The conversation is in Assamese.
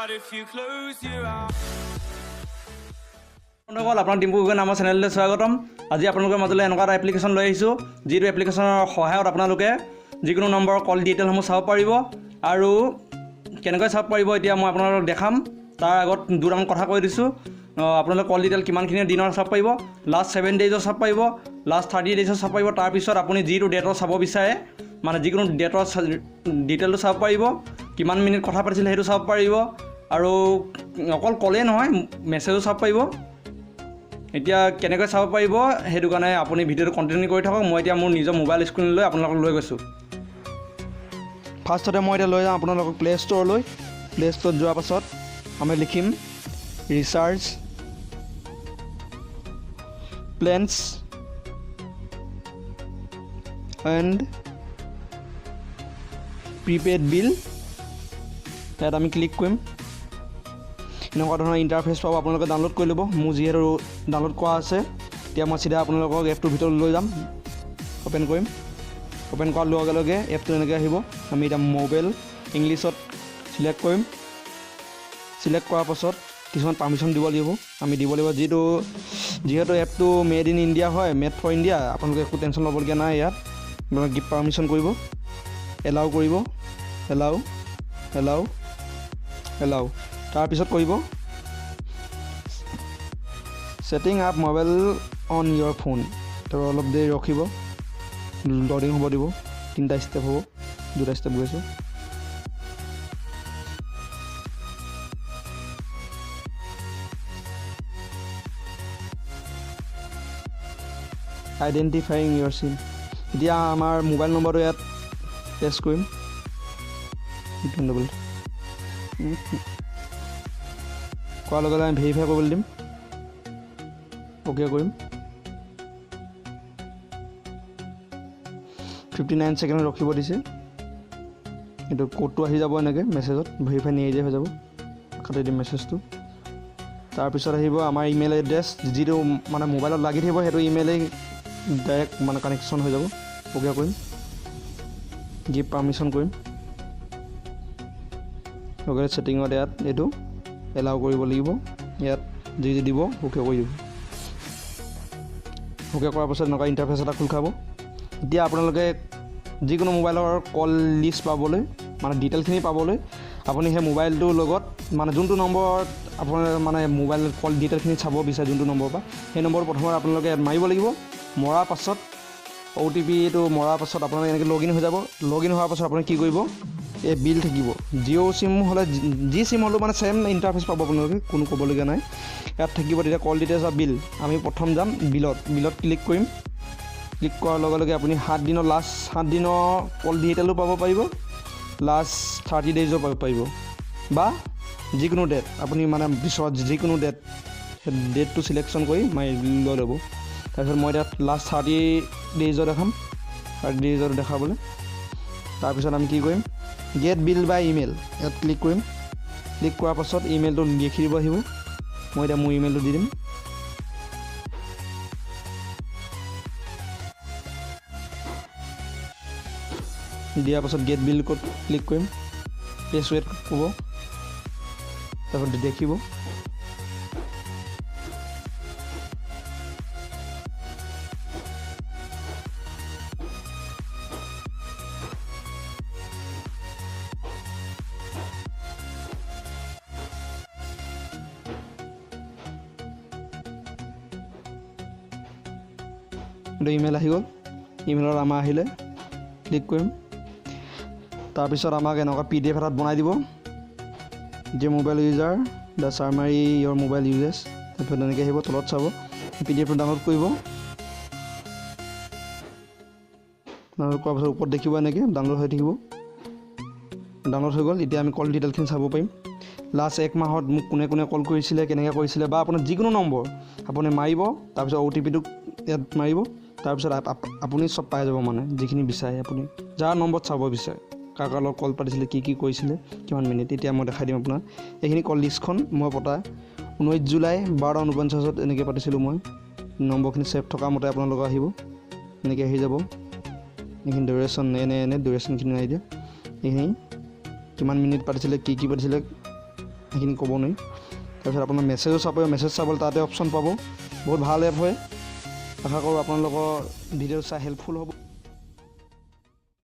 hard if you close your eyes. বন্ধুসকল আপোনাৰ ডিম্পু গগৈ নামৰ চেনেললৈ স্বাগতম। আজি আপোনালোকৰ মাজলৈ এনেকুৱা এটা এপ্লিকেশ্যন লৈ আহিছোঁ যিটো এপ্লিকেশ্যনৰ সহায়ত আপোনালোকে যিকোনো নম্বৰৰ কল ডিটেইলসমূহ চাব পাৰিব আৰু কেনেকৈ চাব পাৰিব এতিয়া মই আপোনালোকক দেখাম। তাৰ আগত দুটামান কথা কৈ দিছোঁ। আপোনালোকে কল ডিটেইল কিমানখিনি দিনৰ চাব পাৰিব, লাষ্ট 7 ডেইজৰ চাব পাৰিব, লাষ্ট 30 ডেইজৰ চাব পাৰিব। তাৰপিছত আপুনি যিটো ডেটৰ চাব বিচাৰে মানে যিকোনো ডেটৰ ডিটেইলটো চাব পাৰিব, কিমান মিনিট কথা পাতিছিলে সেইটো চাব পাৰিব আৰু অকল কলেই নহয় মেছেজো চাব পাৰিব। এতিয়া কেনেকৈ চাব পাৰিব সেইটো কাৰণে আপুনি ভিডিঅ'টো কণ্টিনিউ কৰি থাকক। মই এতিয়া মোৰ নিজৰ মোবাইল স্ক্ৰীনলৈ আপোনালোকক লৈ গৈছোঁ। ফাৰ্ষ্টতে মই এতিয়া লৈ যাওঁ আপোনালোকক প্লে ষ্ট'ৰলৈ। প্লে ষ্ট'ৰত যোৱাৰ পাছত আমি লিখিম ৰিচাৰ্জ প্লেনছ এণ্ড প্ৰিপেড বিল। ইয়াত আমি ক্লিক কৰিম। এনেকুৱা ধৰণৰ ইণ্টাৰফেচ পাব, আপোনালোকে ডাউনলোড কৰি ল'ব। মোৰ যিহেতু ডাউনলোড কৰা আছে, এতিয়া মই চিধা আপোনালোকক এপটোৰ ভিতৰত লৈ যাম। অ'পেন কৰিম। অ'পেন কৰাৰ লগে লগে এপটো এনেকৈ আহিব। আমি এতিয়া মোবাইল ইংলিছত চিলেক্ট কৰিম। চিলেক্ট কৰাৰ পাছত কিছুমান পাৰ্মিশ্যন দিব লাগিব। আমি দিব লাগিব যিহেতু এপটো মেড ইন ইণ্ডিয়া হয়, মেড ফৰ ইণ্ডিয়া, আপোনালোকে একো টেনশ্যন ল'বলগীয়া নাই। ইয়াত আপোনালোকে গিফ্ট পাৰ্মিশ্যন কৰিব, এলাউ কৰিব, এলাউ এলাউ এলাউ। তাৰপিছত কৰিব setting up mobile on your phone. তো অলপ দেৰি ৰখিব, লডিং হ'ব দিব। 3টা ষ্টেপ হ'ব, 2টা ষ্টেপ গৈছোঁ। আইডেণ্টিফাইং ইয়ৰ চিম। এতিয়া আমাৰ মোবাইল নম্বৰটো ইয়াত পেষ্ট কৰিম। কৰাৰ লগে লগে আমি ভেৰিফাই কৰিবলৈ দিম, অ'কে কৰিম। 59 ছেকেণ্ড ৰখিব দিছে। এইটো কোডটো আহি যাব এনেকৈ মেছেজত, ভেৰিফাই নিজে হৈ যাব। কাটি দিম মেছেজটো। তাৰপিছত আহিব আমাৰ ইমেইল এড্ৰেছ, যিটো মানে মোবাইলত লাগি থাকিব সেইটো ইমেইলেই ডাইৰেক্ট মানে কানেকশ্যন হৈ যাব। অ'কে কৰিম, গিভ পাৰ্মিশ্যন কৰিম। অ'কে ছেটিঙত ইয়াত এইটো এলাউ কৰিব লাগিব। ইয়াত যি দিব অ'কে কৰি দিব। অ'কে কৰাৰ পাছত এনেকুৱা ইণ্টাৰফেচ এটা খোল খাব। এতিয়া আপোনালোকে যিকোনো মোবাইলৰ কল লিষ্ট পাবলৈ মানে ডিটেইলখিনি পাবলৈ আপুনি সেই মোবাইলটোৰ লগত মানে যোনটো নম্বৰত আপোনাৰ মানে মোবাইল কল ডিটেইলখিনি চাব বিচাৰে যোনটো নম্বৰৰ পৰা, সেই নম্বৰটো প্ৰথমতে আপোনালোকে ইয়াত মাৰিব লাগিব। মৰাৰ পাছত OTPটো মৰাৰ পাছত আপোনালোকে এনেকৈ লগ ইন হৈ যাব। লগ ইন হোৱাৰ পাছত আপুনি কি কৰিব, এই বিল থাকিব। জিঅ' চিম হ'লে যি চিম হ'লেও মানে ছেম ইণ্টাৰফেচ পাব আপোনালোকে, কোনো ক'বলগীয়া নাই। ইয়াত থাকিব তেতিয়া কল ডিটেইলছ বা বিল। আমি প্ৰথম যাম বিলত ক্লিক কৰিম। ক্লিক কৰাৰ লগে লগে আপুনি 7 দিনৰ লাষ্ট 7 দিনৰ কল ডিটেইলো পাব পাৰিব, লাষ্ট 30 ডেইজো পাব পাৰিব, বা যিকোনো ডেট আপুনি মানে পিছত যিকোনো ডেটটো চিলেকশ্যন কৰি মাৰি লৈ ল'ব। তাৰপিছত মই ইয়াত লাষ্ট 30 ডেইজৰ দেখাম, 30 ডেইজৰ দেখাবলৈ। তাৰপিছত আমি কি কৰিম, গেট বিল বাই ইমেইল, ইয়াত ক্লিক কৰিম। ক্লিক কৰাৰ পাছত ইমেইলটো লিখি দিব আহিব। মই এতিয়া মোৰ ইমেইলটো দি দিম। দিয়াৰ পাছত গেট বিল ক'ত ক্লিক কৰিম, প্লেচ ৱেট ক'ব, তাৰপিছত দেখিব। এইটো ইমেইল আহি গ'ল। ইমেইলত আমাৰ আহিলে ক্লিক কৰিম। তাৰপিছত আমাক এনেকুৱা PDF এটাত বনাই দিব, যে মোবাইল ইউজাৰ দ্য চাৰ্মাৰী ইয়ৰ মোবাইল ইউজেছ। তাৰপিছত এনেকৈ আহিব, তলত চাব PDFটো ডাউনলোড কৰিব। ডাউনলোড কৰাৰ পাছত ওপৰত দেখিব এনেকৈ ডাউনলোড হৈ থাকিব। ডাউনলোড হৈ গ'ল। এতিয়া আমি কল ডিটেইলখিনি চাব পাৰিম। লাষ্ট 1 মাহত মোক কোনে কোনে কল কৰিছিলে, কেনেকৈ কৰিছিলে, বা আপোনাৰ যিকোনো নম্বৰ আপুনি মাৰিব। তাৰপিছত OTPটো ইয়াত মাৰিব। তাৰপিছত আপুনি চব পাই যাব, মানে যিখিনি বিচাৰে আপুনি যাৰ নম্বৰত চাব বিচাৰে, কাৰ কাৰ লগত কল পাতিছিলে, কি কৰিছিলে, কিমান মিনিট। এতিয়া মই দেখাই দিম আপোনাক এইখিনি কল লিষ্টখন। মই পতা 19 জুলাই 12:49 এনেকৈ পাতিছিলোঁ মই। নম্বৰখিনি ছেভ থকা মতে আপোনালোকৰ আহিব, এনেকৈ আহি যাব। এইখিনি ডিউৰেশ্যন এনে ডিউৰেশ্যনখিনি নাই দিয়া। এইখিনি কিমান মিনিট পাতিছিলে, কি পাতিছিলে, সেইখিনি ক'ব নোৱাৰি। তাৰপিছত আপোনাৰ মেছেজো চাব, মেছেজ চাবলৈ তাতে অপশ্যন পাব। বহুত ভাল এপ হয়। আশা কৰোঁ আপোনালোকৰ ভিডিঅ' চাই হেল্পফুল হ'ব।